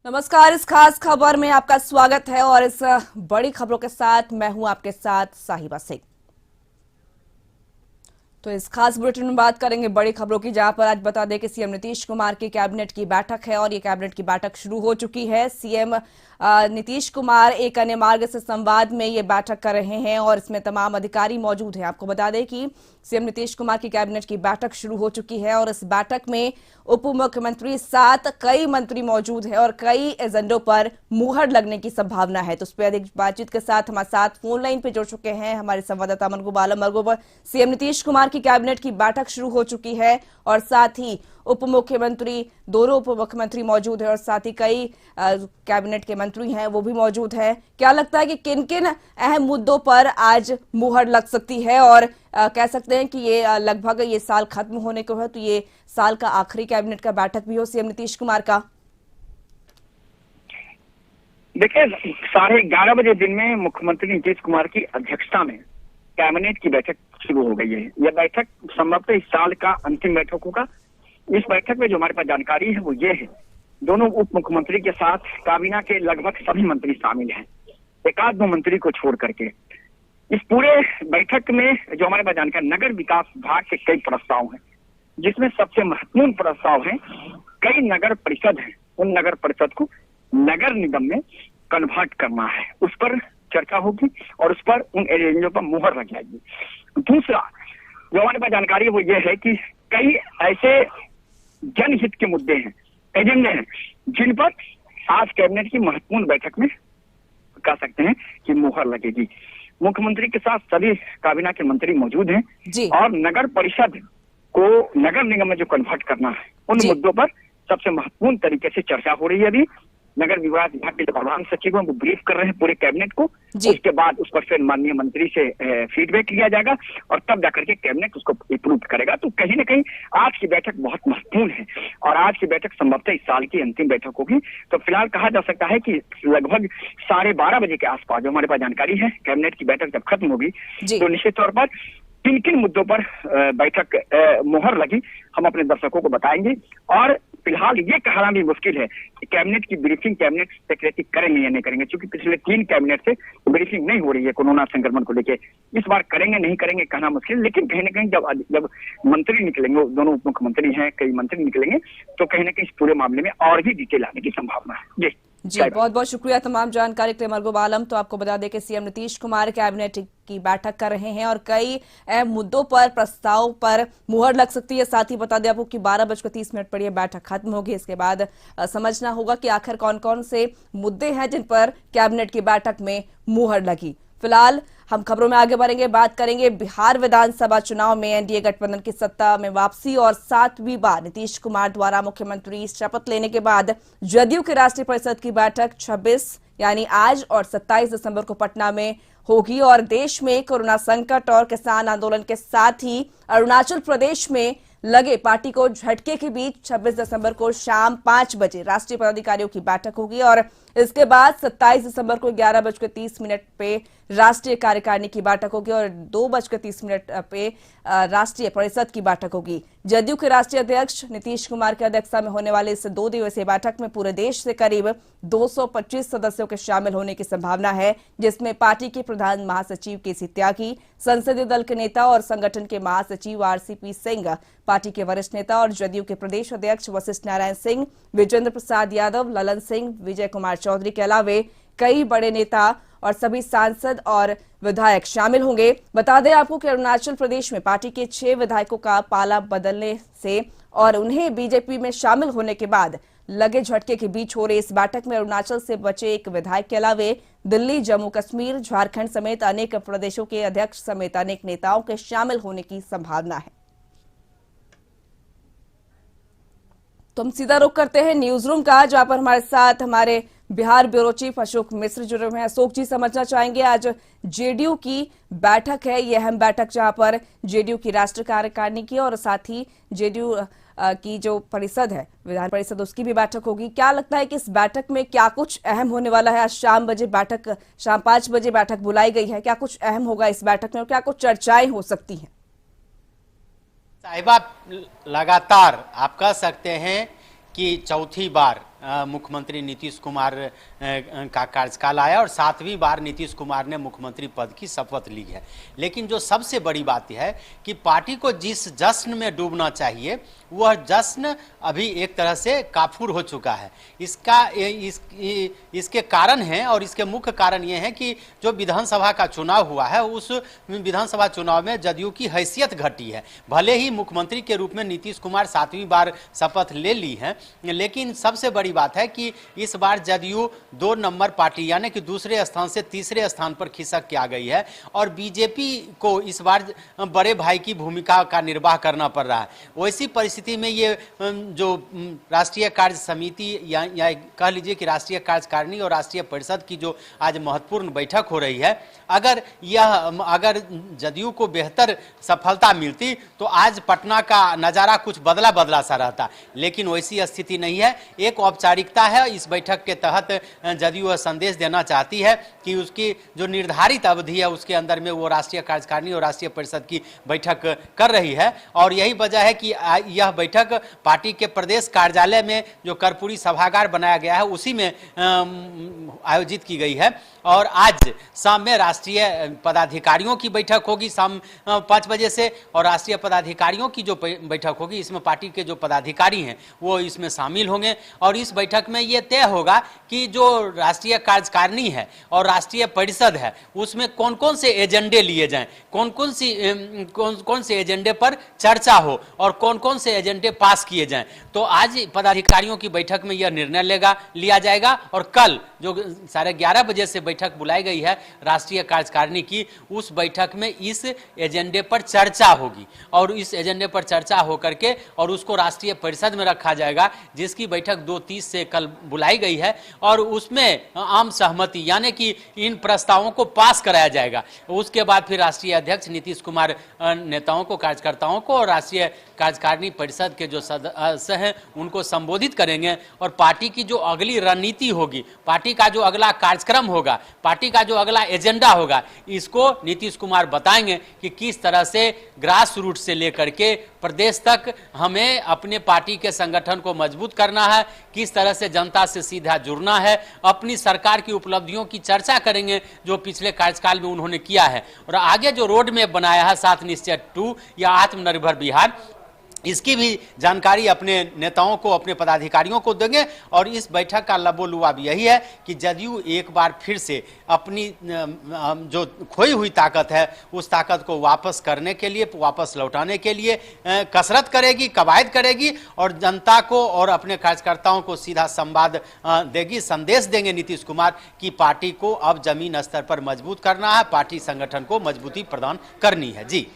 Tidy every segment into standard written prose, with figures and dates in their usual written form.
नमस्कार। इस खास खबर में आपका स्वागत है और इस बड़ी खबरों के साथ मैं हूं आपके साथ साहिबा सिंह। तो इस खास बुलेटिन में बात करेंगे बड़ी खबरों की, जहां पर आज बता दें कि सीएम नीतीश कुमार की कैबिनेट की बैठक है और ये कैबिनेट की बैठक शुरू हो चुकी है। सीएम नीतीश कुमार एक अन्य मार्ग से संवाद में ये बैठक कर रहे हैं और इसमें तमाम अधिकारी मौजूद हैं। आपको बता दें कि सीएम नीतीश कुमार की कैबिनेट की बैठक शुरू हो चुकी है और इस बैठक में उप मुख्यमंत्री साथ कई मंत्री मौजूद हैं और कई एजेंडों पर मुहर लगने की संभावना है। तो उस पर अधिक बातचीत के साथ हमारे साथ फोन लाइन पे जुड़ चुके हैं हमारे संवाददाता मरगूब आलम। मरगूब, सीएम नीतीश कुमार की कैबिनेट की बैठक शुरू हो चुकी है और साथ ही उप मुख्यमंत्री, दोनों उप मुख्यमंत्री मौजूद है और साथ ही कई कैबिनेट के मंत्री हैं वो भी मौजूद है। क्या लगता है कि किन किन अहम मुद्दों पर आज मुहर लग सकती है और कह सकते हैं कि ये लगभग ये साल खत्म होने को है, तो ये साल का आखिरी कैबिनेट का बैठक भी हो सीएम नीतीश कुमार का? देखिए, 11:30 बजे दिन में मुख्यमंत्री नीतीश कुमार की अध्यक्षता में कैबिनेट की बैठक शुरू हो गई है। यह बैठक संभवतः इस साल का अंतिम बैठक होगा। इस बैठक में जो हमारे पास जानकारी है वो ये है, दोनों उप मुख्यमंत्री के साथ काबीना के लगभग सभी मंत्री शामिल हैं, एक आध दो मंत्री को छोड़ करके। इस पूरे बैठक में जो हमारे पास जानकारी, नगर विकास विभाग के कई प्रस्ताव हैं, जिसमें सबसे महत्वपूर्ण प्रस्ताव है कई नगर परिषद हैं, उन नगर परिषद को नगर निगम में कन्वर्ट करना है। उस पर चर्चा होगी और उस पर उन एजेंडों पर मुहर लग जाएगी। दूसरा जो हमारे पास जानकारी है वो ये है कि कई ऐसे जनहित के मुद्दे हैं, एजेंडे हैं, जिन पर आज कैबिनेट की महत्वपूर्ण बैठक में कह सकते हैं कि मुहर लगेगी। मुख्यमंत्री के साथ सभी काबीना के मंत्री मौजूद हैं और नगर परिषद को नगर निगम में जो कन्वर्ट करना है उन मुद्दों पर सबसे महत्वपूर्ण तरीके से चर्चा हो रही है। अभी नगर विकास विभाग के जो प्रधान सचिव हैं वो ब्रीफ कर रहे हैं पूरे कैबिनेट को। उसके बाद उस पर फिर माननीय मंत्री से फीडबैक लिया जाएगा और तब जाकर के कैबिनेट उसको अप्रूव करेगा। तो कहीं ना कहीं आज की बैठक बहुत महत्वपूर्ण है और आज की बैठक संभवतः इस साल की अंतिम बैठक होगी। तो फिलहाल कहा जा सकता है कि लगभग 12:30 बजे के आसपास जो हमारे पास जानकारी है, कैबिनेट की बैठक जब खत्म होगी तो निश्चित तौर पर किन किन मुद्दों पर बैठक मुहर लगी हम अपने दर्शकों को बताएंगे। और फिलहाल ये कहना भी मुश्किल है कि कैबिनेट की ब्रीफिंग कैबिनेट सेक्रेटरी करेंगे या नहीं करेंगे, क्योंकि पिछले 3 कैबिनेट से ब्रीफिंग नहीं हो रही है कोरोना संक्रमण को लेकर। इस बार करेंगे नहीं करेंगे कहना मुश्किल, लेकिन कहीं ना कहीं जब मंत्री निकलेंगे, दोनों उप मुख्यमंत्री हैं, कई मंत्री निकलेंगे, तो कहीं ना कहीं इस पूरे मामले में और भी डिटेल आने की संभावना है। जी, बहुत बहुत शुक्रिया तमाम जानकारी के लिए मरगूब आलम। तो आपको बता दें कि सीएम नीतीश कुमार कैबिनेट की बैठक कर रहे हैं और कई अहम मुद्दों पर, प्रस्ताव पर मुहर लग सकती है। साथ ही बता दें आपको कि 12:30 पर यह बैठक खत्म होगी। इसके बाद समझना होगा कि आखिर कौन कौन से मुद्दे हैं जिन पर कैबिनेट की बैठक में मुहर लगी। फिलहाल हम खबरों में आगे बढ़ेंगे, बात करेंगे बिहार विधानसभा चुनाव में एनडीए गठबंधन की सत्ता में वापसी और 7वीं बार नीतीश कुमार द्वारा मुख्यमंत्री शपथ लेने के बाद जदयू की राष्ट्रीय परिषद की बैठक 26 यानी आज और 27 दिसंबर को पटना में होगी और देश में कोरोना संकट और किसान आंदोलन के साथ ही अरुणाचल प्रदेश में लगे पार्टी को झटके के बीच 26 दिसंबर को शाम 5 बजे राष्ट्रीय पदाधिकारियों की बैठक होगी और इसके बाद 27 दिसंबर को 11:30 पे राष्ट्रीय कार्यकारिणी की बैठक होगी और 2:30 पे राष्ट्रीय परिषद की बैठक होगी। जदयू के राष्ट्रीय अध्यक्ष नीतीश कुमार की अध्यक्षता में होने वाली इस 2 दिवसीय बैठक में पूरे देश से करीब 225 सदस्यों के शामिल होने की संभावना है, जिसमें पार्टी के प्रधान महासचिव केसी त्यागी, संसदीय दल के नेता और संगठन के महासचिव आरसीपी सिंह, पार्टी के वरिष्ठ नेता और जदयू के प्रदेश अध्यक्ष वशिष्ठ नारायण सिंह, विजेंद्र प्रसाद यादव, ललन सिंह, विजय कुमार चौधरी के अलावे कई बड़े नेता और सभी सांसद और विधायक शामिल होंगे। बता दें आपको कि अरुणाचल प्रदेश में पार्टी के 6 विधायकों का पाला बदलने से और उन्हें बीजेपी में शामिल होने के बाद लगे झटके के बीच हो रही इस बैठक में अरुणाचल से बचे एक विधायक के अलावे दिल्ली, जम्मू कश्मीर, झारखंड समेत अनेक प्रदेशों के अध्यक्ष समेत अनेक नेताओं के शामिल होने की संभावना है। तो हम सीधा रुख करते हैं न्यूज रूम का, जहां पर हमारे साथ हमारे बिहार ब्यूरो चीफ अशोक मिश्र जुड़े हुए हैं। अशोक जी, समझना चाहेंगे आज जेडीयू की बैठक है, यह अहम बैठक जहां पर जेडीयू की राष्ट्रीय कार्यकारिणी की और साथ ही जेडीयू की जो परिषद है, विधान परिषद, उसकी भी बैठक होगी। क्या लगता है कि इस बैठक में क्या कुछ अहम होने वाला है? आज शाम 5 बजे बैठक बुलाई गई है, क्या कुछ अहम होगा इस बैठक में और क्या कुछ चर्चाएं हो सकती हैं? साहिबा, लगातार आप कह सकते हैं कि चौथी बार मुख्यमंत्री नीतीश कुमार का कार्यकाल आया और 7वीं बार नीतीश कुमार ने मुख्यमंत्री पद की शपथ ली है। लेकिन जो सबसे बड़ी बात यह है कि पार्टी को जिस जश्न में डूबना चाहिए वह जश्न अभी एक तरह से काफूर हो चुका है। इसके कारण हैं और इसके मुख्य कारण ये है कि जो विधानसभा का चुनाव हुआ है उस विधानसभा चुनाव में जदयू की हैसियत घटी है। भले ही मुख्यमंत्री के रूप में नीतीश कुमार 7वीं बार शपथ ले ली है, लेकिन सबसे बड़ी बात है कि इस बार जदयू 2 नंबर पार्टी यानी कि दूसरे स्थान से तीसरे स्थान पर खिसक के आ गई है और बीजेपी को इस बार बड़े भाई की भूमिका का निर्वाह करना पड़ रहा है। वैसी परिस्थिति में ये जो राष्ट्रीय कार्य समिति या कह लीजिए कि राष्ट्रीय कार्यकारिणी और राष्ट्रीय परिषद की जो आज महत्वपूर्ण बैठक हो रही है, अगर जदयू को बेहतर सफलता मिलती तो आज पटना का नज़ारा कुछ बदला बदला सा रहता, लेकिन वैसी स्थिति नहीं है। एक औपचारिकता है। इस बैठक के तहत जदयू संदेश देना चाहती है कि उसकी जो निर्धारित अवधि है उसके अंदर में वो राष्ट्रीय कार्यकारिणी और राष्ट्रीय परिषद की बैठक कर रही है और यही वजह है कि यह बैठक पार्टी के प्रदेश कार्यालय में जो कर्पूरी सभागार बनाया गया है उसी में आयोजित की गई है। और आज शाम में राष्ट्रीय पदाधिकारियों की बैठक होगी शाम 5 बजे से और राष्ट्रीय पदाधिकारियों की जो बैठक होगी इसमें पार्टी के जो पदाधिकारी हैं वो इसमें शामिल होंगे और इस बैठक में ये तय होगा कि जो राष्ट्रीय कार्यकारिणी है और राष्ट्रीय परिषद है उसमें कौन कौन से एजेंडे लिए जाएं, कौन से एजेंडे पर चर्चा हो और कौन कौन से एजेंडे पास किए जाएं। तो आज पदाधिकारियों की बैठक में यह निर्णय लिया जाएगा और कल जो 11:30 बजे से बैठक बुलाई गई है राष्ट्रीय कार्यकारिणी की, उस बैठक में इस एजेंडे पर चर्चा होगी और इस एजेंडे पर चर्चा होकर के और उसको राष्ट्रीय परिषद में रखा जाएगा जिसकी बैठक 2:30 से कल बुलाई गई है और उसमें आम सहमति यानी कि इन प्रस्तावों को पास कराया जाएगा। उसके बाद फिर राष्ट्रीय अध्यक्ष नीतीश कुमार नेताओं को, कार्यकर्ताओं को और राष्ट्रीय कार्यकारिणी परिषद के जो सदस्य हैं उनको संबोधित करेंगे और पार्टी की जो अगली रणनीति होगी, पार्टी का जो अगला कार्यक्रम होगा, पार्टी का जो अगला एजेंडा होगा, इसको नीतीश कुमार बताएंगे कि किस तरह से ग्रास रूट से लेकर के प्रदेश तक हमें अपने पार्टी के संगठन को मजबूत करना है, किस तरह से जनता से सीधा जुड़ना है, अपनी सरकार की उपलब्धियों की चर्चा करेंगे जो पिछले कार्यकाल में उन्होंने किया है और आगे जो रोड मैप बनाया है 7 निश्चय 2 या आत्मनिर्भर बिहार, इसकी भी जानकारी अपने नेताओं को, अपने पदाधिकारियों को देंगे। और इस बैठक का लबोलुआब यही है कि जदयू एक बार फिर से अपनी जो खोई हुई ताकत है उस ताकत को वापस करने के लिए, वापस लौटाने के लिए कसरत करेगी, कवायद करेगी और जनता को और अपने कार्यकर्ताओं को सीधा संवाद देगी, संदेश देंगे नीतीश कुमार कि पार्टी को अब जमीन स्तर पर मजबूत करना है, पार्टी संगठन को मजबूती प्रदान करनी है। जी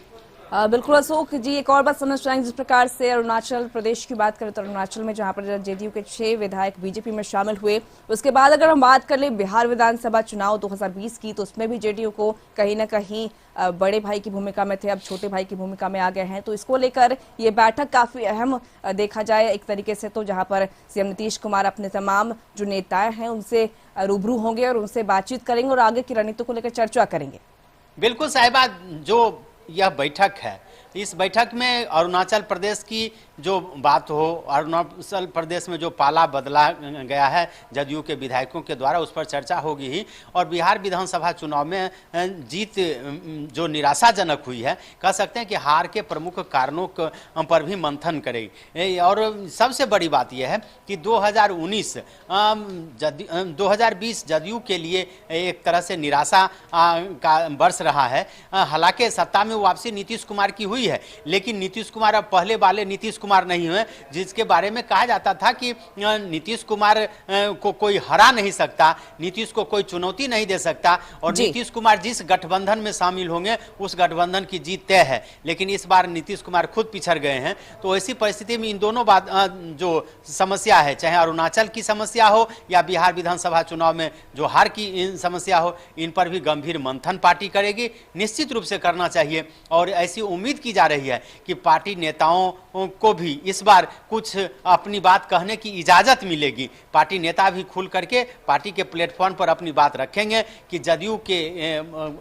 बिल्कुल अशोक जी, एक और बात समझ चाहेंगे, जिस प्रकार से अरुणाचल प्रदेश की बात करें तो अरुणाचल में जहां पर जेडीयू के 6 विधायक बीजेपी में शामिल हुए, उसके बाद अगर हम बात कर ले बिहार विधानसभा चुनाव 2020 की तो उसमें भी जेडीयू को कहीं ना कहीं बड़े भाई की भूमिका में थे, अब छोटे भाई की भूमिका में आ गए हैं। तो इसको लेकर ये बैठक काफी अहम देखा जाए एक तरीके से, तो जहां पर सीएम नीतीश कुमार अपने तमाम जो नेताएं हैं उनसे रूबरू होंगे और उनसे बातचीत करेंगे और आगे की रणनीति को लेकर चर्चा करेंगे। बिल्कुल साहिबा, जो यह बैठक है, इस बैठक में अरुणाचल प्रदेश की जो बात हो, अरुणाचल प्रदेश में जो पाला बदला गया है जदयू के विधायकों के द्वारा, उस पर चर्चा होगी ही और बिहार विधानसभा चुनाव में जीत जो निराशाजनक हुई है, कह सकते हैं कि हार के प्रमुख कारणों पर भी मंथन करेगी। और सबसे बड़ी बात यह है कि 2020 जदयू के लिए एक तरह से निराशा का वर्ष रहा है। हालांकि सत्ता में वापसी नीतीश कुमार की हुई है, लेकिन नीतीश कुमार अब पहले वाले नीतीश कुमार नहीं हुए जिसके बारे में कहा जाता था कि नीतीश कुमार को कोई हरा नहीं सकता, नीतीश को कोई चुनौती नहीं दे सकता और नीतीश कुमार जिस गठबंधन में शामिल होंगे उस गठबंधन की जीत तय है। लेकिन इस बार नीतीश कुमार खुद पिछड़ गए हैं। तो ऐसी परिस्थिति में इन दोनों बात जो समस्या है, चाहे अरुणाचल की समस्या हो या बिहार विधानसभा चुनाव में जो हार की समस्या हो, इन पर भी गंभीर मंथन पार्टी करेगी, निश्चित रूप से करना चाहिए। और ऐसी उम्मीद की जा रही है कि पार्टी नेताओं को भी इस बार कुछ अपनी बात कहने की इजाजत मिलेगी। पार्टी नेता भी खुल करके पार्टी के प्लेटफॉर्म पर अपनी बात रखेंगे कि जदयू के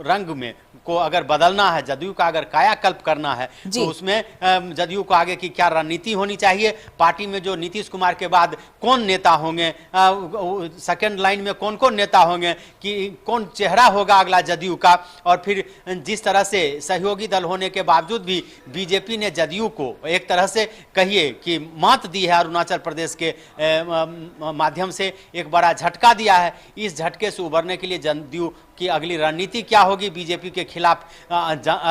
रंग में को अगर बदलना है, जदयू का अगर कायाकल्प करना है तो उसमें जदयू को आगे की क्या रणनीति होनी चाहिए, पार्टी में जो नीतीश कुमार के बाद कौन नेता होंगे, सेकंड लाइन में कौन कौन नेता होंगे, कि कौन चेहरा होगा अगला जदयू का। और फिर जिस तरह से सहयोगी दल होने के बावजूद भी बीजेपी ने जदयू को एक तरह से कहिए कि मात दी है, अरुणाचल प्रदेश के माध्यम से एक बड़ा झटका दिया है। इस झटके से उबरने के लिए जदयू की अगली रणनीति क्या होगी, बीजेपी के खिलाफ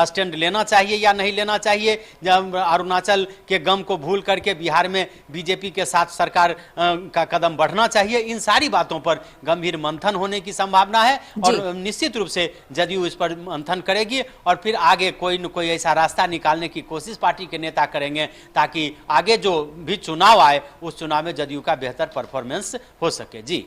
स्टैंड लेना चाहिए या नहीं लेना चाहिए, जब अरुणाचल के गम को भूल करके बिहार में बीजेपी के साथ सरकार का कदम बढ़ना चाहिए, इन सारी बातों पर गंभीर मंथन होने की संभावना है। और निश्चित रूप से जदयू इस पर मंथन करेगी और फिर आगे कोई न कोई ऐसा रास्ता निकालने की कोशिश पार्टी के नेता करेंगे ताकि आगे जो भी चुनाव आए उस चुनाव में जदयू का बेहतर परफॉर्मेंस हो सके। जी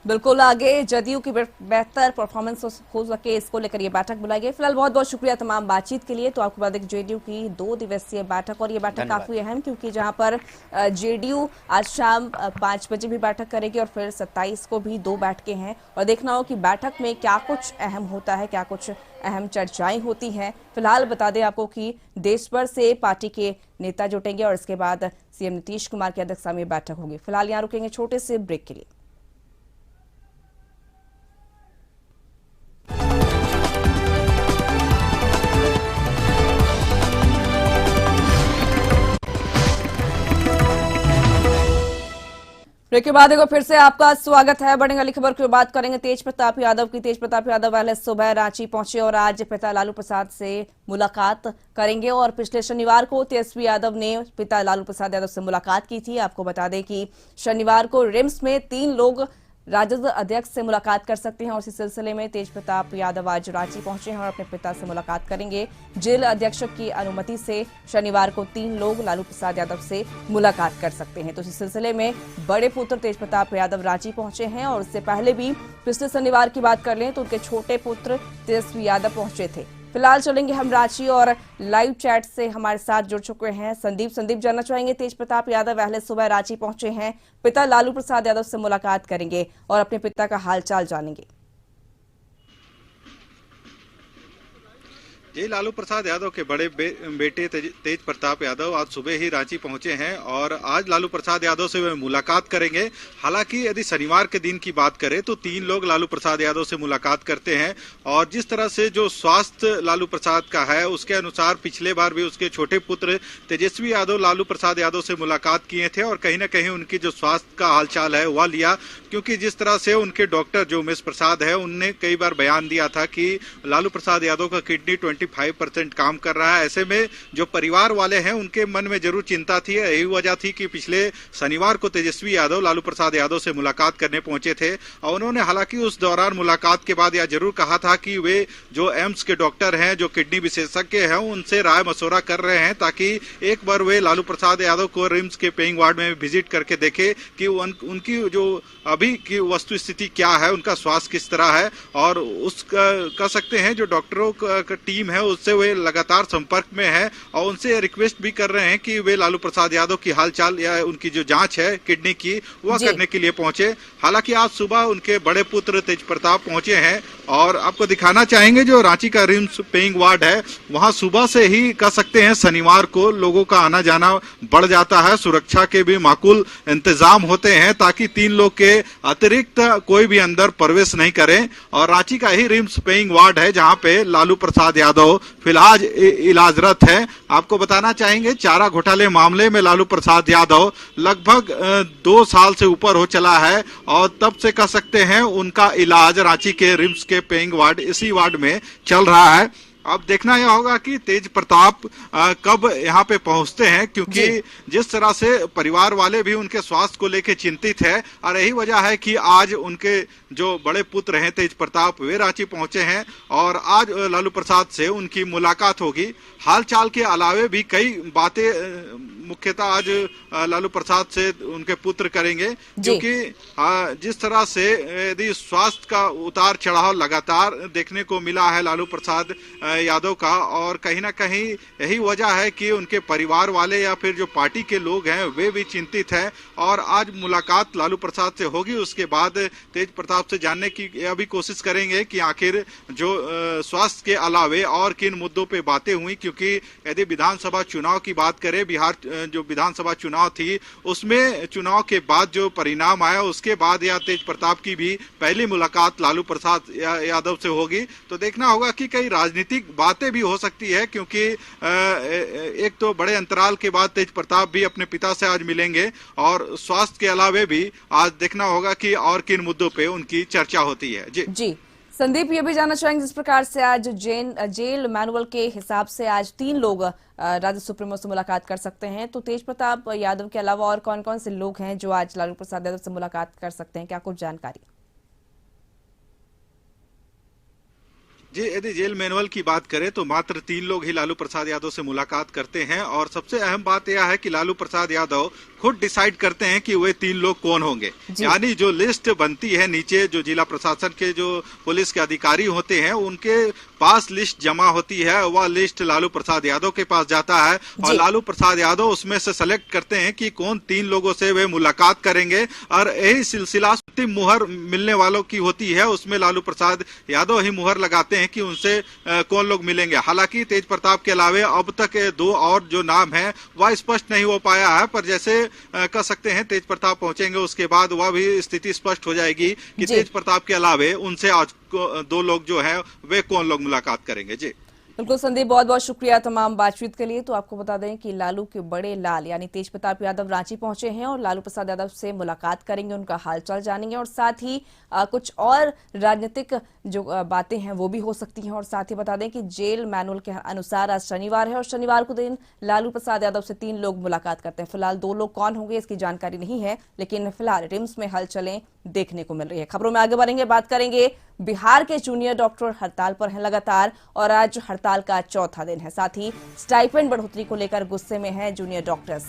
बिल्कुल, आगे जदयू की बेहतर परफॉर्मेंस हो सके, इसको लेकर ये बैठक बुलाई गई। फिलहाल बहुत बहुत शुक्रिया तमाम बातचीत के लिए। तो आपको बता दें जेडीयू की 2 दिवसीय बैठक, और ये बैठक काफी अहम, क्योंकि जहां पर जेडीयू आज शाम 5 बजे भी बैठक करेगी और फिर 27 को भी 2 बैठकें हैं, और देखना हो कि बैठक में क्या कुछ अहम होता है, क्या कुछ अहम चर्चाएं होती हैं। फिलहाल बता दें आपको कि देश भर से पार्टी के नेता जुटेंगे और इसके बाद सीएम नीतीश कुमार की अध्यक्षता में बैठक होगी। फिलहाल यहाँ रुकेंगे छोटे से ब्रेक के लिए। ब्रेक के बाद एक बार फिर से आपका स्वागत है। बढ़ेंगे वाली खबर की बात करेंगे तेज प्रताप यादव की। तेज प्रताप यादव पहले सुबह रांची पहुंचे और आज पिता लालू प्रसाद से मुलाकात करेंगे, और पिछले शनिवार को तेजस्वी यादव ने पिता लालू प्रसाद यादव से मुलाकात की थी। आपको बता दें कि शनिवार को रिम्स में 3 लोग राजद अध्यक्ष से मुलाकात कर सकते हैं, और इसी सिलसिले में तेज प्रताप यादव आज रांची पहुंचे हैं और अपने पिता से मुलाकात करेंगे। जेल अधीक्षक की अनुमति से शनिवार को 3 लोग लालू प्रसाद यादव से मुलाकात कर सकते हैं। तो इसी सिलसिले में बड़े पुत्र तेज प्रताप यादव रांची पहुंचे हैं, और उससे पहले भी पिछले शनिवार की बात कर लें तो उनके छोटे पुत्र तेजस्वी यादव पहुंचे थे। फिलहाल चलेंगे हम रांची, और लाइव चैट से हमारे साथ जुड़ चुके हैं संदीप जानना चाहेंगे तेज प्रताप यादव पहले सुबह रांची पहुंचे हैं, पिता लालू प्रसाद यादव से मुलाकात करेंगे और अपने पिता का हालचाल जानेंगे। जी, लालू प्रसाद यादव के बड़े बेटे तेज प्रताप यादव आज सुबह ही रांची पहुंचे हैं और आज लालू प्रसाद यादव से वे मुलाकात करेंगे। हालांकि यदि शनिवार के दिन की बात करें तो 3 लोग लालू प्रसाद यादव से मुलाकात करते हैं, और जिस तरह से जो स्वास्थ्य लालू प्रसाद का है उसके अनुसार पिछले बार भी उसके छोटे पुत्र तेजस्वी यादव लालू प्रसाद यादव से मुलाकात किए थे, और कहीं ना कहीं उनकी जो स्वास्थ्य का हालचाल है वह लिया, क्योंकि जिस तरह से उनके डॉक्टर जो उमेश प्रसाद है उनने कई बार बयान दिया था कि लालू प्रसाद यादव का किडनी 25% काम कर रहा है। ऐसे में जो परिवार वाले हैं उनके मन में जरूर चिंता थी। यही वजह थी कि पिछले शनिवार को तेजस्वी यादव लालू प्रसाद यादव से मुलाकात करने पहुंचे थे, और उन्होंने हालांकि उस दौरान मुलाकात के बाद यह जरूर कहा था कि वे जो एम्स के डॉक्टर हैं, जो किडनी विशेषज्ञ हैं, उनसे राय मशवरा कर रहे हैं ताकि एक बार वे लालू प्रसाद यादव को रिम्स के पेइंग वार्ड में विजिट करके देखे कि उनकी जो अभी की वस्तु स्थिति क्या है, उनका स्वास्थ्य किस तरह है, और उसका कह सकते हैं जो डॉक्टरों का टीम है उससे वे लगातार संपर्क में है, और उनसे रिक्वेस्ट भी कर रहे हैं कि वे लालू प्रसाद यादव की हालचाल या उनकी जो जांच है किडनी की वह करने के लिए पहुंचे। हालांकि आज सुबह उनके बड़े पुत्र तेज प्रताप पहुंचे हैं, और आपको दिखाना चाहेंगे जो रांची का रिम्स पेइंग वार्ड है वहां सुबह से ही कह सकते हैं शनिवार को लोगों का आना जाना बढ़ जाता है। सुरक्षा के भी माकूल इंतजाम होते हैं ताकि 3 लोग के अतिरिक्त कोई भी अंदर प्रवेश नहीं करे, और रांची का ही रिम्स पेइंग वार्ड है जहां पे लालू प्रसाद यादव फिलहाल इलाजरत है। आपको बताना चाहेंगे चारा घोटाले मामले में लालू प्रसाद यादव लगभग 2 साल से ऊपर हो चला है, और तब से कह सकते हैं उनका इलाज रांची के रिम्स के पेइंग वार्ड इसी वार्ड में चल रहा है। अब देखना यह होगा कि तेज प्रताप कब यहाँ पे पहुंचते हैं, क्योंकि जिस तरह से परिवार वाले भी उनके स्वास्थ्य को लेकर चिंतित है, और यही वजह है कि आज उनके जो बड़े पुत्र हैं तेज प्रताप वे रांची पहुंचे हैं और आज लालू प्रसाद से उनकी मुलाकात होगी। हाल चाल के अलावे भी कई बातें मुख्यतः आज लालू प्रसाद से उनके पुत्र करेंगे, क्योंकि जिस तरह से यदि स्वास्थ्य का उतार चढ़ाव लगातार देखने को मिला है लालू प्रसाद यादव का, और कहीं ना कहीं यही वजह है कि उनके परिवार वाले या फिर जो पार्टी के लोग हैं वे भी चिंतित हैं। और आज मुलाकात लालू प्रसाद से होगी, उसके बाद तेज प्रताप से जानने की यह भी कोशिश करेंगे कि आखिर जो स्वास्थ्य के अलावे और किन मुद्दों पे बातें हुई, क्योंकि यदि विधानसभा चुनाव की बात करें, बिहार जो विधानसभा चुनाव थी उसमें चुनाव के बाद जो परिणाम आया उसके बाद या तेज प्रताप की भी पहली मुलाकात लालू प्रसाद यादव से होगी, तो देखना होगा कि कई राजनीतिक बातें भी हो सकती है, क्योंकि एक तो बड़े अंतराल के बाद तेज प्रताप भी अपने पिता से आज मिलेंगे, और स्वास्थ्य के अलावे भी आज देखना होगा कि और किन मुद्दों पे उनकी चर्चा होती है। जी संदीप, ये भी जानना चाहेंगे जिस प्रकार से आज जेल मैनुअल के हिसाब से आज 3 लोग राज्य सुप्रीमो से मुलाकात कर सकते हैं, तो तेज प्रताप यादव के अलावा और कौन कौन से लोग हैं जो आज लालू प्रसाद यादव से मुलाकात कर सकते हैं, क्या कुछ जानकारी? जी, यदि जेल मैनुअल की बात करें तो मात्र 3 लोग ही लालू प्रसाद यादव से मुलाकात करते हैं, और सबसे अहम बात यह है कि लालू प्रसाद यादव खुद डिसाइड करते हैं कि वे 3 लोग कौन होंगे। यानी जो लिस्ट बनती है नीचे, जो जिला प्रशासन के जो पुलिस के अधिकारी होते हैं उनके पास लिस्ट जमा होती है, वह लिस्ट लालू प्रसाद यादव के पास जाता है, और लालू प्रसाद यादव उसमें से सेलेक्ट करते हैं कि कौन 3 लोगों से वे मुलाकात करेंगे, और यही सिलसिला अंतिम मुहर मिलने वालों की होती है, उसमें लालू प्रसाद यादव ही मुहर लगाते हैं कि उनसे कौन लोग मिलेंगे। हालांकि तेज प्रताप के अलावे अब तक 2 और जो नाम है वह स्पष्ट नहीं हो पाया है, पर जैसे कह सकते हैं तेज प्रताप पहुंचेंगे उसके बाद वह भी स्थिति स्पष्ट हो जाएगी कि तेज प्रताप के अलावे उनसे आज 2 लोग जो है वे कौन लोग मुलाकात करेंगे। जी बिल्कुल संदीप, बहुत बहुत शुक्रिया तमाम बातचीत के लिए। तो आपको बता दें कि लालू के बड़े लाल यानी तेज प्रताप यादव रांची पहुंचे हैं और लालू प्रसाद यादव से मुलाकात करेंगे, उनका हालचाल जानेंगे, और साथ ही कुछ और राजनीतिक जो बातें हैं वो भी हो सकती हैं। और साथ ही बता दें कि जेल मैनुअल के अनुसार आज शनिवार है और शनिवार को दिन लालू प्रसाद यादव से 3 लोग मुलाकात करते हैं। फिलहाल 2 लोग कौन होंगे इसकी जानकारी नहीं है, लेकिन फिलहाल रिम्स में हलचलें देखने को मिल रही है। खबरों में आगे बढ़ेंगे, बात करेंगे बिहार के जूनियर डॉक्टर हड़ताल पर हैं लगातार, और आज हड़ताल का 4था दिन है। साथ ही स्टाइपेंड बढ़ोतरी को लेकर गुस्से में हैं जूनियर डॉक्टर्स।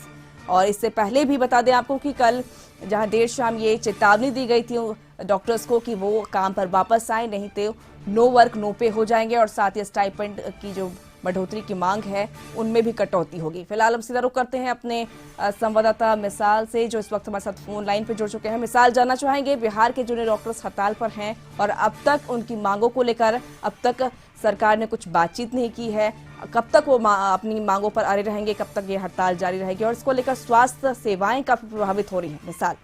और इससे पहले भी बता दें आपको कि कल जहां देर शाम ये चेतावनी दी गई थी डॉक्टर्स को कि वो काम पर वापस आए, नहीं तो नो वर्क नो पे हो जाएंगे, और साथ ही स्टाइपेंड की जो बढ़ोतरी की मांग है उनमें भी कटौती होगी। फिलहाल हम सीधा रुख करते हैं अपने संवाददाता मिसाल से, जो इस वक्त हमारे साथ फोन लाइन पे जुड़ चुके हैं। मिसाल, जानना चाहेंगे बिहार के जूनियर डॉक्टर्स हड़ताल पर हैं और अब तक उनकी मांगों को लेकर अब तक सरकार ने कुछ बातचीत नहीं की है, कब तक वो अपनी मांगों पर अड़े रहेंगे, कब तक ये हड़ताल जारी रहेगी, और इसको लेकर स्वास्थ्य सेवाएं काफी प्रभावित हो रही हैं? मिसाल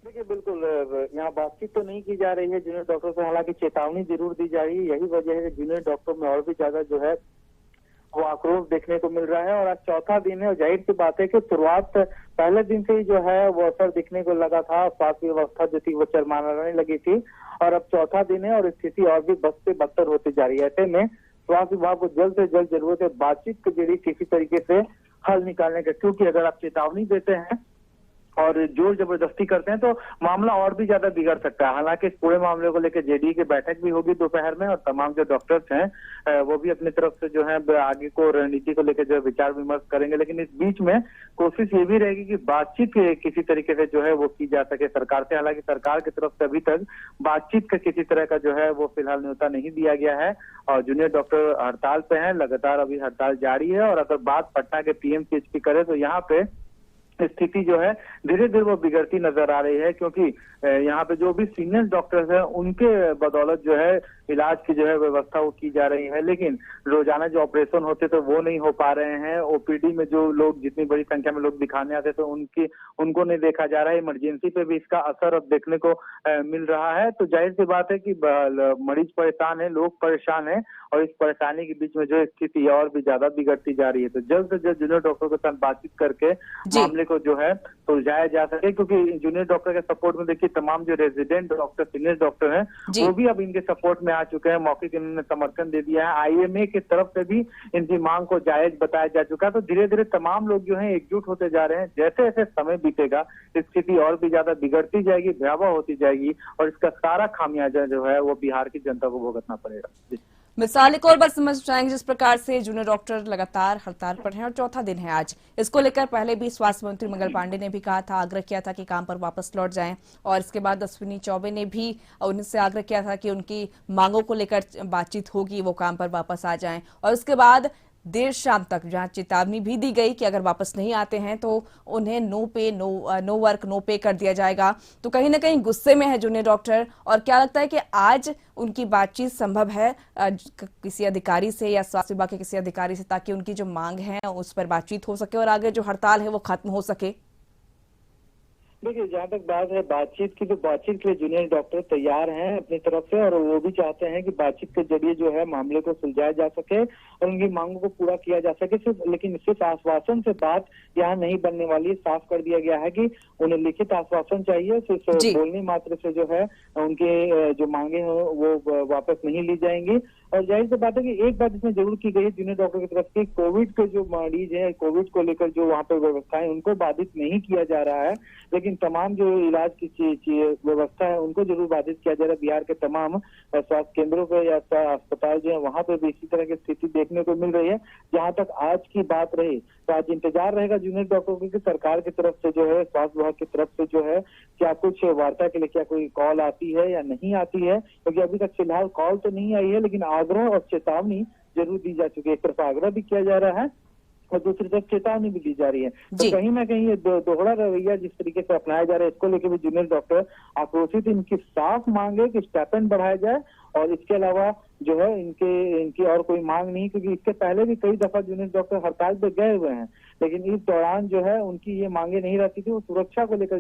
देखिए, बिल्कुल यहाँ बातचीत तो नहीं की जा रही है जूनियर डॉक्टर से, हालांकि चेतावनी जरूर दी जा रही है। यही वजह है कि जूनियर डॉक्टर में और भी ज्यादा जो है वो आक्रोश देखने को मिल रहा है। और आज 4था दिन है और जाहिर सी बात है कि शुरुआत पहले दिन से ही जो है वो असर दिखने को लगा था, स्वास्थ्य व्यवस्था जो थी वो चरमराने लगी थी, और अब 4था दिन है और स्थिति और भी बद से बदतर होती जा रही है। ऐसे में स्वास्थ्य विभाग को जल्द से जल्द जरूरत है बातचीत के जरिए किसी तरीके से हल निकालने का, क्योंकि अगर आप चेतावनी देते हैं और जोर जबरदस्ती करते हैं तो मामला और भी ज्यादा बिगड़ सकता है। हालांकि इस पूरे मामले को लेकर जेडीए की बैठक भी होगी दोपहर में, और तमाम जो डॉक्टर्स हैं वो भी अपनी तरफ से जो है आगे को रणनीति को लेकर जो है विचार विमर्श करेंगे। लेकिन इस बीच में कोशिश ये भी रहेगी कि बातचीत किसी तरीके से जो है वो की जा सके सरकार से। हालांकि सरकार की तरफ से अभी तक बातचीत का किसी तरह का जो है वो फिलहाल न्योता नहीं दिया गया है, और जूनियर डॉक्टर हड़ताल पे हैं, लगातार अभी हड़ताल जारी है। और अगर बात पटना के पीएमसीएच की करें तो यहाँ पे स्थिति जो है धीरे धीरे वो बिगड़ती नजर आ रही है, क्योंकि यहाँ पे जो भी सीनियर डॉक्टर्स हैं उनके बदौलत जो है इलाज की जो है व्यवस्था वो की जा रही है, लेकिन रोजाना जो ऑपरेशन होते तो वो नहीं हो पा रहे हैं। ओपीडी में जो लोग जितनी बड़ी संख्या में लोग दिखाने आते तो उनको नहीं देखा जा रहा है। इमरजेंसी पे भी इसका असर अब देखने को मिल रहा है। तो जाहिर सी बात है कि मरीज परेशान है, लोग परेशान है, और इस परेशानी के बीच में जो स्थिति और भी ज्यादा बिगड़ती जा रही है। तो जल्द से जल्द जूनियर डॉक्टर के साथ बातचीत करके मामले को जो है सुलझाया जा सके, क्योंकि जूनियर डॉक्टर के सपोर्ट में देखिए तमाम जो रेजिडेंट डॉक्टर सीनियर डॉक्टर हैं वो भी अब इनके सपोर्ट में आ चुके हैं, मौखिक इन्होंने समर्थन दे दिया है। आईएमए की तरफ से भी इनकी मांग को जायज बताया जा चुका है। तो धीरे धीरे तमाम लोग जो है एकजुट होते जा रहे हैं। जैसे जैसे समय बीतेगा स्थिति और भी ज्यादा बिगड़ती जाएगी, भयावह होती जाएगी, और इसका सारा खामियाजा जो है वो बिहार की जनता को भुगतना पड़ेगा। मिसाल एक और बात समझ जाएंगे, जिस प्रकार से जूनियर डॉक्टर लगातार हड़ताल पर हैं और चौथा दिन है आज। इसको लेकर पहले भी स्वास्थ्य मंत्री मंगल पांडे ने भी कहा था, आग्रह किया था कि काम पर वापस लौट जाएं, और इसके बाद अश्विनी चौबे ने भी उनसे आग्रह किया था कि उनकी मांगों को लेकर बातचीत होगी, वो काम पर वापस आ जाएं। और उसके बाद देर शाम तक जहां चेतावनी भी दी गई कि अगर वापस नहीं आते हैं तो उन्हें नो वर्क नो पे कर दिया जाएगा। तो कहीं ना कहीं गुस्से में है जूनियर डॉक्टर, और क्या लगता है कि आज उनकी बातचीत संभव है किसी अधिकारी से या स्वास्थ्य विभाग के किसी अधिकारी से, ताकि उनकी जो मांग है उस पर बातचीत हो सके और आगे जो हड़ताल है वो खत्म हो सके? देखिए, जहाँ तक बात है बातचीत की, तो बातचीत के लिए जूनियर डॉक्टर तैयार हैं अपनी तरफ से, और वो भी चाहते हैं कि बातचीत के जरिए जो है मामले को सुलझाया जा सके और उनकी मांगों को पूरा किया जा सके। लेकिन सिर्फ आश्वासन से बात यहाँ नहीं बनने वाली। साफ कर दिया गया है कि उन्हें लिखित आश्वासन चाहिए, सिर्फ बोलने मात्र से जो है उनके जो मांगे हैं वो वापस नहीं ली जाएंगी। और जाहिर सी बात है कि एक बात इसमें जरूर की गई है जूनियर डॉक्टर की तरफ से, कोविड के जो मरीज है, कोविड को लेकर जो वहाँ पर व्यवस्थाएं उनको बाधित नहीं किया जा रहा है, लेकिन तमाम जो इलाज की व्यवस्था है उनको जरूर बाधित किया जा रहा है। बिहार के तमाम स्वास्थ्य केंद्रों पे या अस्पताल जो है वहाँ पे भी इसी तरह की स्थिति देखने को मिल रही है। जहाँ तक आज की बात रही, तो आज इंतजार रहेगा जूनियर डॉक्टरों की सरकार की तरफ से जो है, स्वास्थ्य विभाग की तरफ से जो है, क्या कुछ वार्ता के लिए क्या कोई कॉल आती है या नहीं आती है, क्योंकि अभी तक फिलहाल कॉल तो नहीं आई है, लेकिन आग्रह और चेतावनी जरूर दी जा चुकी है। एक तरफ आग्रह भी किया जा रहा है और दूसरी तरफ चेतावनी भी दी जा रही है। तो कहीं ना कहीं ये दोहरा रवैया जिस तरीके से अपनाया जा रहा है, इसको लेकर भी जूनियर डॉक्टर आक्रोशित। इनकी साफ मांग है कि स्टाइपेंड बढ़ाया जाए, और इसके अलावा जो है इनकी और कोई मांग नहीं, क्योंकि इसके पहले भी कई दफा जूनियर डॉक्टर हड़ताल पे गए हुए हैं, लेकिन इस दौरान जो है उनकी ये मांगे नहीं रहती थी। वो सुरक्षा को लेकर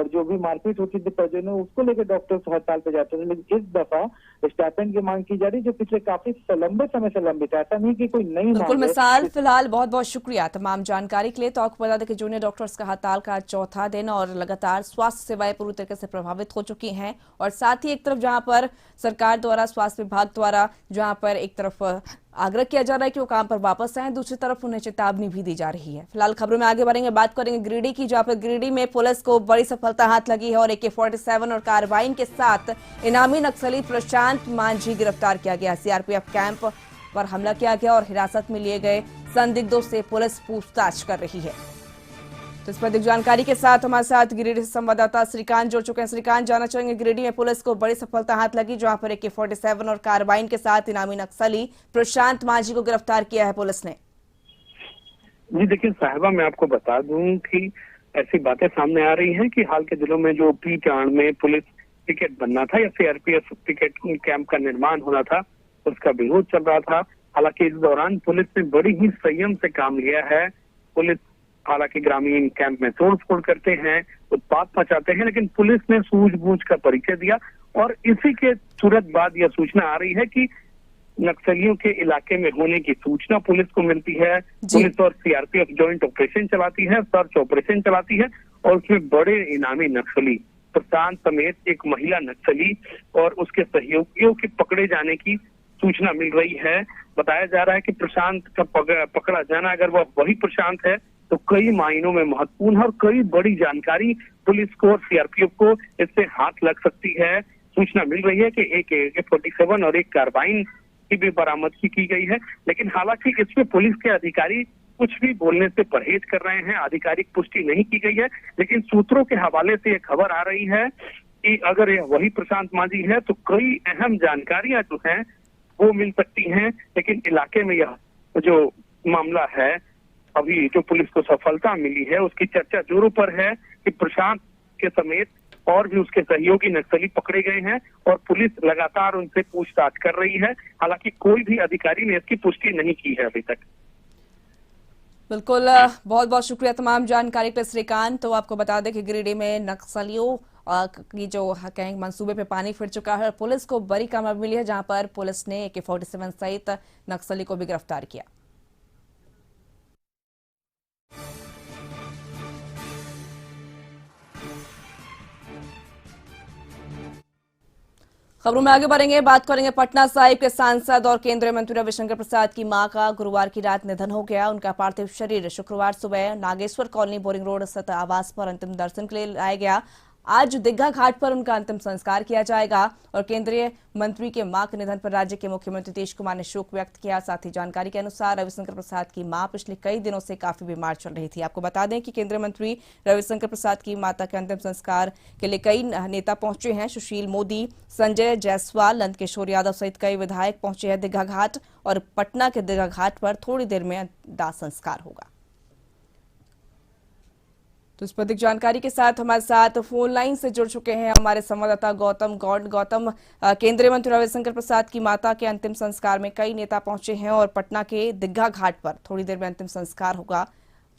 जो भी मारपीट होती थी प्रजनों में, उसको लेकर डॉक्टर्स हड़ताल पे जाते थे। लेकिन इस दफा स्टाइपेंड की मांग की जा रही, जो पिछले काफी लंबे समय से लंबित है। ऐसा नहीं कि कोई नई बिल्कुल मांग मिसाल। फिलहाल बहुत बहुत शुक्रिया तमाम जानकारी के लिए। तो आपको बता दें कि जूनियर डॉक्टर्स का हड़ताल का चौथा दिन, और लगातार स्वास्थ्य सेवाएं पूरी तरीके से प्रभावित हो चुकी हैं, और साथ ही एक तरफ जहां पर सरकार द्वारा, स्वास्थ्य विभाग द्वारा जहां पर एक तरफ आग्रह किया जा रहा है कि वो काम पर वापस आए, दूसरी तरफ उन्हें चेतावनी भी दी जा रही है। फिलहाल खबरों में आगे बढ़ेंगे, बात करेंगे गिरिडीह की, जहां पर गिरिडीह में पुलिस को बड़ी सफलता हाथ लगी है और AK-47 और कार्बाइन के साथ इनामी नक्सली प्रशांत मांझी गिरफ्तार किया गया। CRPF कैंप पर हमला किया गया और हिरासत में लिए गए संदिग्धों से पुलिस पूछताछ कर रही है। तो इस पर अधिक जानकारी के साथ हमारे साथ गिरिडीह संवाददाता श्रीकांत जुड़ चुके हैं। श्रीकांत, जानना चाहेंगे, गिरिडीह में पुलिस को बड़ी सफलता हाथ लगी, जहां पर AK-47 और कार्बाइन के साथ इनामी नक्सली प्रशांत मांझी को गिरफ्तार किया है पुलिस ने। जी देखिए साहिबा, मैं आपको बता दूं कि ऐसी बातें सामने आ रही हैं कि हाल के दिनों में जो P-टांड में पुलिस पिकेट बनना था या CRPF पिकेट कैंप का निर्माण होना था, उसका विरोध चल रहा था। हालांकि इस दौरान पुलिस ने बड़ी ही संयम से काम लिया है। पुलिस हालांकि ग्रामीण कैंप में तोड़फोड़ करते हैं, उत्पात मचाते हैं, लेकिन पुलिस ने सूझबूझ का परिचय दिया, और इसी के तुरंत बाद यह सूचना आ रही है कि नक्सलियों के इलाके में होने की सूचना पुलिस को मिलती है। पुलिस और CRPF जॉइंट ऑपरेशन चलाती है, सर्च ऑपरेशन चलाती है, और उसमें बड़े इनामी नक्सली प्रशांत समेत एक महिला नक्सली और उसके सहयोगियों के पकड़े जाने की सूचना मिल रही है। बताया जा रहा है कि प्रशांत का पकड़ा जाना, अगर वह वही प्रशांत है, तो कई मायनों में महत्वपूर्ण है और कई बड़ी जानकारी पुलिस को और CRPF को इससे हाथ लग सकती है। सूचना मिल रही है कि एक AK-47 और एक कार्बाइन की भी बरामदगी की गई है, लेकिन हालांकि इसमें पुलिस के अधिकारी कुछ भी बोलने से परहेज कर रहे हैं। आधिकारिक पुष्टि नहीं की गई है, लेकिन सूत्रों के हवाले से यह खबर आ रही है कि अगर यह वही प्रशांत मांझी है तो कई अहम जानकारियां जो हैं वो मिल सकती हैं। लेकिन इलाके में यह जो मामला है, अभी जो पुलिस को सफलता मिली है, उसकी चर्चा जोरों पर है कि प्रशांत के समेत और भी उसके सहयोगी नक्सली पकड़े गए हैं और पुलिस लगातार उनसे पूछताछ कर रही है। हालांकि कोई भी अधिकारी ने इसकी पुष्टि नहीं की है अभी तक। बिल्कुल, बहुत बहुत शुक्रिया तमाम जानकारी पर श्रीकांत। तो आपको बता दें कि गिरिडीह में नक्सलियों की जो कहेंगे मंसूबे पे पानी फिर चुका है, पुलिस को बड़ी कामयाबी मिली है, जहां पर पुलिस ने AK-47 सहित नक्सली को भी गिरफ्तार किया। खबरों में आगे बढ़ेंगे, बात करेंगे पटना साहिब के सांसद और केंद्रीय मंत्री रविशंकर प्रसाद की मां का गुरुवार की रात निधन हो गया। उनका पार्थिव शरीर शुक्रवार सुबह नागेश्वर कॉलोनी बोरिंग रोड स्थित आवास पर अंतिम दर्शन के लिए लाया गया। आज दीघा घाट पर उनका अंतिम संस्कार किया जाएगा और केंद्रीय मंत्री के मां के निधन पर राज्य के मुख्यमंत्री नीतीश कुमार ने शोक व्यक्त किया। साथ ही जानकारी के अनुसार रविशंकर प्रसाद की मां पिछले कई दिनों से काफी बीमार चल रही थी। आपको बता दें कि केंद्रीय मंत्री रविशंकर प्रसाद की माता के अंतिम संस्कार के लिए कई नेता पहुंचे हैं। सुशील मोदी, संजय जायसवाल, नंदकिशोर यादव सहित कई विधायक पहुंचे हैं दीघा घाट और पटना के दीघा घाट पर थोड़ी देर में दाह संस्कार होगा। तो इस पर अधिक जानकारी के साथ हमारे साथ फोन लाइन से जुड़ चुके हैं हमारे संवाददाता गौतम गौड़। गौतम, केंद्रीय मंत्री रविशंकर प्रसाद की माता के अंतिम संस्कार में कई नेता पहुंचे हैं और पटना के दीघा घाट पर थोड़ी देर में अंतिम संस्कार होगा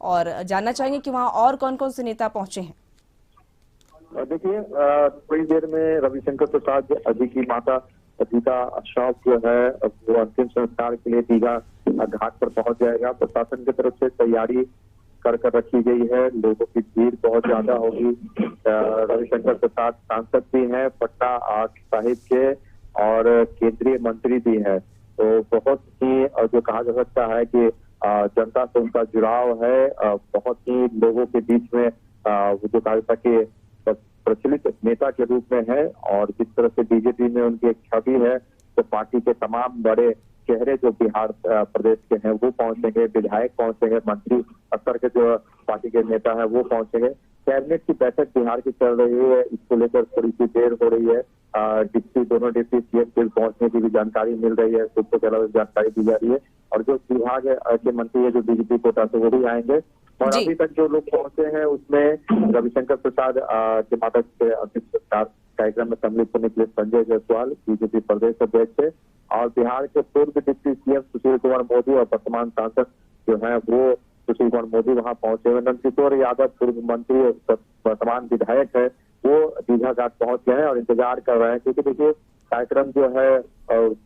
और जानना चाहेंगे कि वहां और कौन कौन से नेता पहुंचे हैं। देखिए, थोड़ी देर में रविशंकर प्रसाद जी की माता गीता श्रॉफ जो है वो अंतिम संस्कार के लिए दीघा घाट पर पहुंच जाएगा। प्रशासन की तरफ से तैयारी कर रखी गई है। लोगों की भीड़ बहुत ज्यादा होगी। रविशंकर प्रसाद सांसद भी हैं पटना साहिब के और केंद्रीय मंत्री भी हैं, तो बहुत ही जो कहा जा सकता है कि जनता से उनका जुड़ाव है। बहुत ही लोगों के बीच में जो कहा जाता है कि प्रचलित नेता के रूप में है और जिस तरह से बीजेपी में उनकी एक छवि है, तो पार्टी के तमाम बड़े चेहरे जो बिहार प्रदेश के हैं वो पहुंचेंगे, विधायक पहुंचेंगे, मंत्री स्तर के जो पार्टी के नेता हैं वो पहुंचेंगे। कैबिनेट की बैठक बिहार की चल रही है, इसको लेकर थोड़ी सी देर हो रही है। दोनों डिप्टी सीएम फिर पहुंचने की भी जानकारी मिल रही है, सूत्रों के अलावा जानकारी दी जा रही है और जो विभाग के मंत्री है जो बीजेपी कोटा से वो भी आएंगे। और अभी तक जो लोग पहुंचे हैं उसमें रविशंकर प्रसाद के माता के अंतिम संस्कार कार्यक्रम में सम्मिलित होने के लिए संजय जायसवाल बीजेपी प्रदेश अध्यक्ष है और बिहार के पूर्व डिप्टी सीएम सुशील कुमार मोदी और वर्तमान सांसद जो है वो सुशील कुमार मोदी वहां पहुंचे हुए। नंदकिशोर यादव पूर्व मंत्री और वर्तमान विधायक है वो दीघा घाट पहुंच गए हैं और इंतजार कर रहे हैं, क्योंकि देखिए कार्यक्रम जो है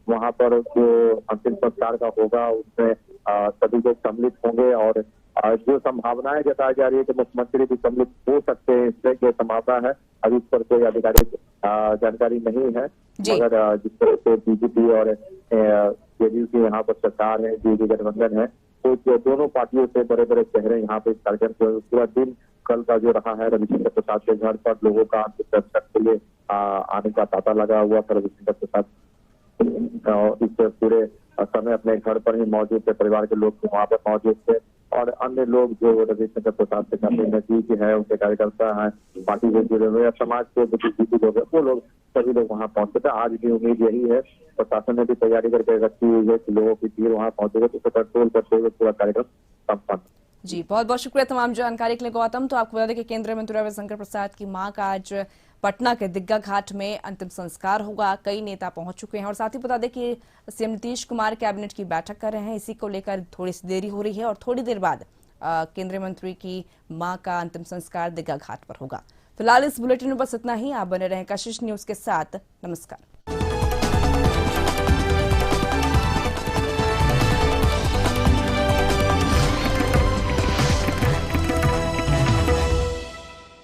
वहां पर जो अंतिम संस्कार का होगा उसमें सभी लोग सम्मिलित होंगे और जो संभावनाएं जताई जा रही है कि मुख्यमंत्री भी सम्मिलित हो सकते हैं, इससे ये संभावना है। अभी इस पर कोई आधिकारिक जानकारी नहीं है, मगर जिस तरह से बीजेपी और जेडीयू की यहाँ पर सरकार है, जेडीयू गठबंधन है, तो जो दोनों पार्टियों से बड़े बड़े चेहरे यहाँ पे इस कार्यक्रम पूरा दिन कल का जो रहा है रविशंकर प्रसाद के घर पर लोगों का अंतिम दर्शन के लिए आने का तांता लगा हुआ था। रविशंकर प्रसाद इस पूरे समय अपने घर पर ही मौजूद थे, परिवार के लोग वहाँ पर मौजूद थे और अन्य लोग जो रविशंकर प्रसाद से काफी नजदीक है, उनके कार्यकर्ता हैं, पार्टी से जुड़े हुए समाज के बुद्धिजीवी लोग हैं, वो लोग सभी लोग वहाँ पहुंचे थे। आज भी उम्मीद यही है, प्रशासन ने भी तैयारी करके रखी हुई है कि लोगों की भीड़ वहाँ पहुंचेगा तो उसे कंट्रोल करते हुए पूरा कार्यक्रम संपन्न। जी, बहुत बहुत शुक्रिया तमाम जानकारी के लिए गौतम। तो आपको बता दें कि केंद्रीय मंत्री रविशंकर प्रसाद की मां का आज पटना के दीघा घाट में अंतिम संस्कार होगा। कई नेता पहुंच चुके हैं और साथ ही बता दें कि सीएम नीतीश कुमार कैबिनेट की बैठक कर रहे हैं। इसी को लेकर थोड़ी सी देरी हो रही है और थोड़ी देर बाद केंद्रीय मंत्री की मां का अंतिम संस्कार दीघा घाट पर होगा। फिलहाल इस बुलेटिन में बस इतना ही। आप बने रहें कशिश न्यूज के साथ। नमस्कार।